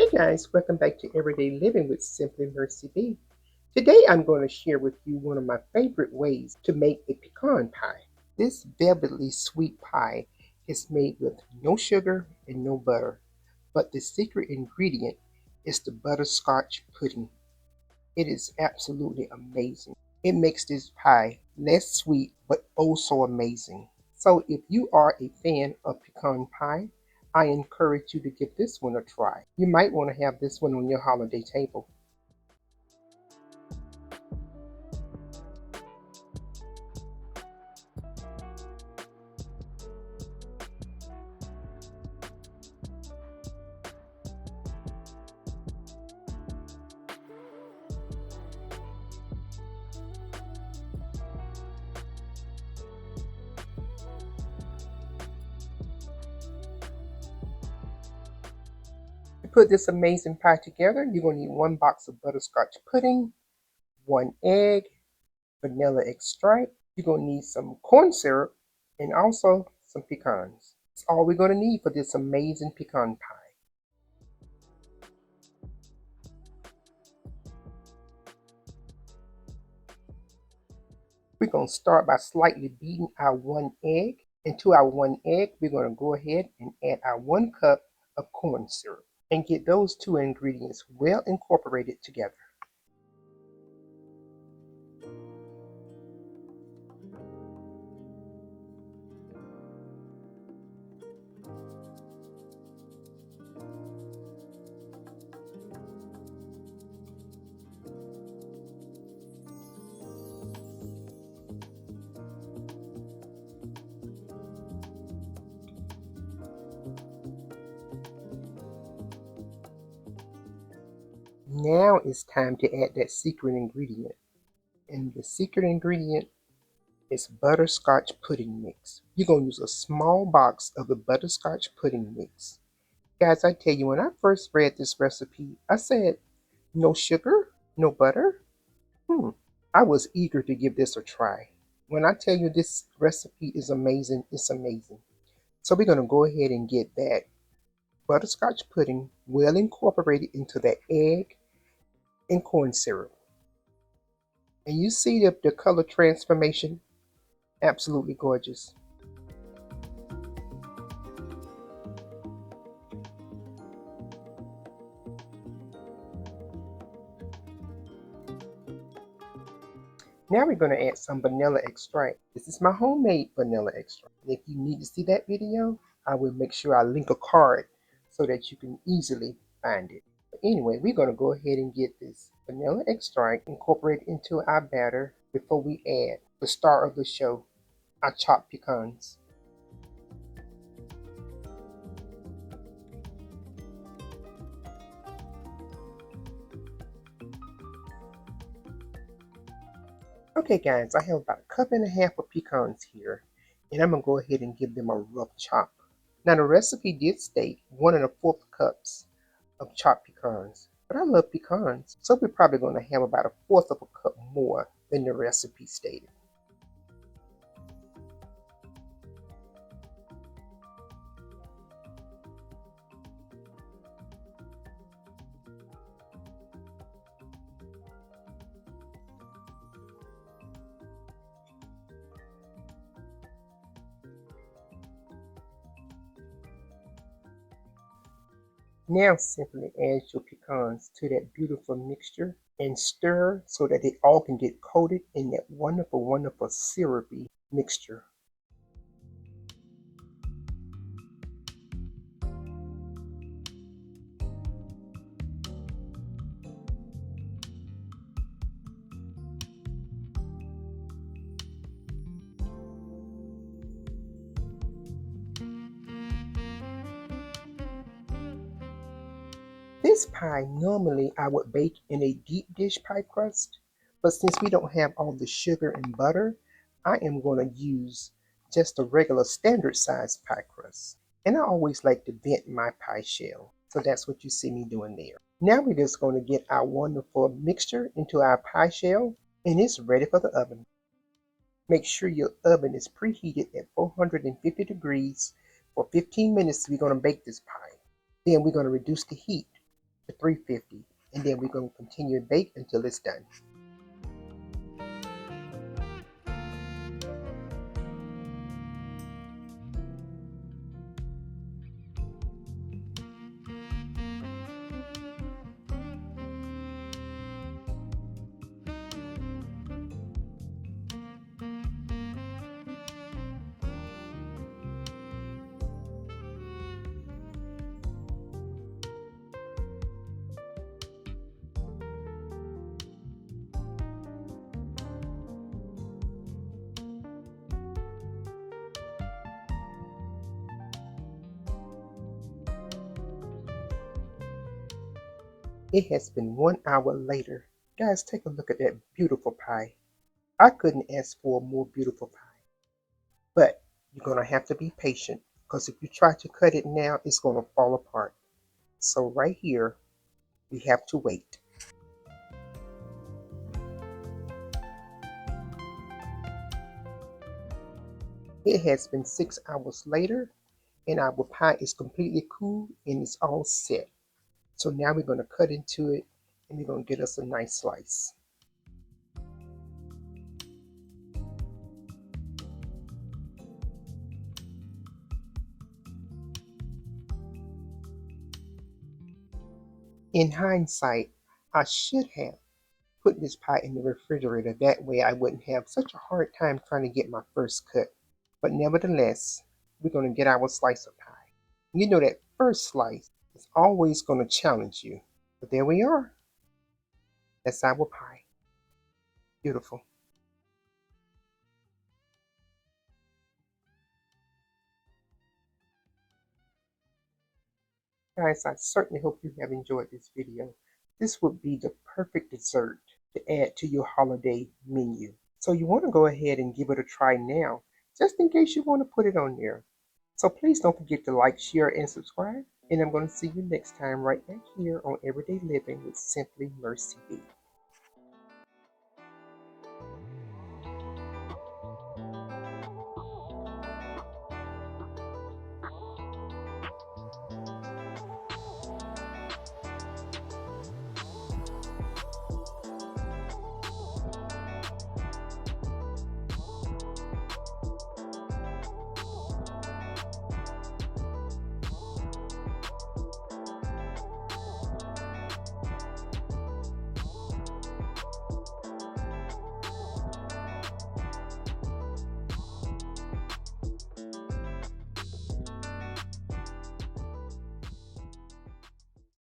Hi guys, welcome back to Everyday Living with Simply Mercy B. Today I'm going to share with you one of my favorite ways to make a pecan pie. This velvety sweet pie is made with no sugar and no butter, but the secret ingredient is the butterscotch pudding. It is absolutely amazing. It makes this pie less sweet but oh so amazing. So if you are a fan of pecan pie, I encourage you to give this one a try. You might want to have this one on your holiday table. To put this amazing pie together, you're going to need 1 box of butterscotch pudding, 1 egg, vanilla extract. You're going to need some corn syrup and also some pecans. That's all we're going to need for this amazing pecan pie. We're going to start by slightly beating our 1 egg. And to our 1 egg, we're going to go ahead and add our 1 cup of corn syrup and get those two ingredients well incorporated together. Now it's time to add that secret ingredient. And the secret ingredient is butterscotch pudding mix. You're going to use a small box of the butterscotch pudding mix. Guys, I tell you, when I first read this recipe, I said, no sugar, no butter? I was eager to give this a try. When I tell you this recipe is amazing, it's amazing. So we're going to go ahead and get that butterscotch pudding well incorporated into that egg and corn syrup. And you see the color transformation? Absolutely gorgeous. Now we're going to add some vanilla extract. This is my homemade vanilla extract. And if you need to see that video, I will make sure I link a card so that you can easily find it. But anyway, we're going to go ahead and get this vanilla extract incorporated into our batter before we add the star of the show, our chopped pecans. Okay guys, I have about 1.5 cups of pecans here, and I'm going to go ahead and give them a rough chop. Now the recipe did state 1 1/4 cups of chopped pecans, but I love pecans, so we're probably going to have about 1/4 of a cup more than the recipe stated. Now simply add your pecans to that beautiful mixture and stir so that they all can get coated in that wonderful, wonderful syrupy mixture. This pie normally I would bake in a deep dish pie crust, but since we don't have all the sugar and butter, I am going to use just a regular standard size pie crust. And I always like to vent my pie shell, so that's what you see me doing there. Now we're just going to get our wonderful mixture into our pie shell, and it's ready for the oven. Make sure your oven is preheated at 450 degrees for 15 minutes. We're going to bake this pie. Then we're going to reduce the heat to 350, and then we're going to continue to bake until it's done. It has been 1 hour later. Guys, take a look at that beautiful pie. I couldn't ask for a more beautiful pie. But you're going to have to be patient, because if you try to cut it now, it's going to fall apart. So right here, we have to wait. It has been 6 hours later, and our pie is completely cool and it's all set. So now we're going to cut into it, and we're going to get us a nice slice. In hindsight, I should have put this pie in the refrigerator. That way I wouldn't have such a hard time trying to get my first cut. But nevertheless, we're going to get our slice of pie. You know that first slice is always going to challenge you. But there we are. That's our pie. Beautiful. Guys, I certainly hope you have enjoyed this video. This would be the perfect dessert to add to your holiday menu. So you want to go ahead and give it a try now, just in case you want to put it on there. So please don't forget to like, share, and subscribe. And I'm going to see you next time right back here on Everyday Living with Simply Mercy B.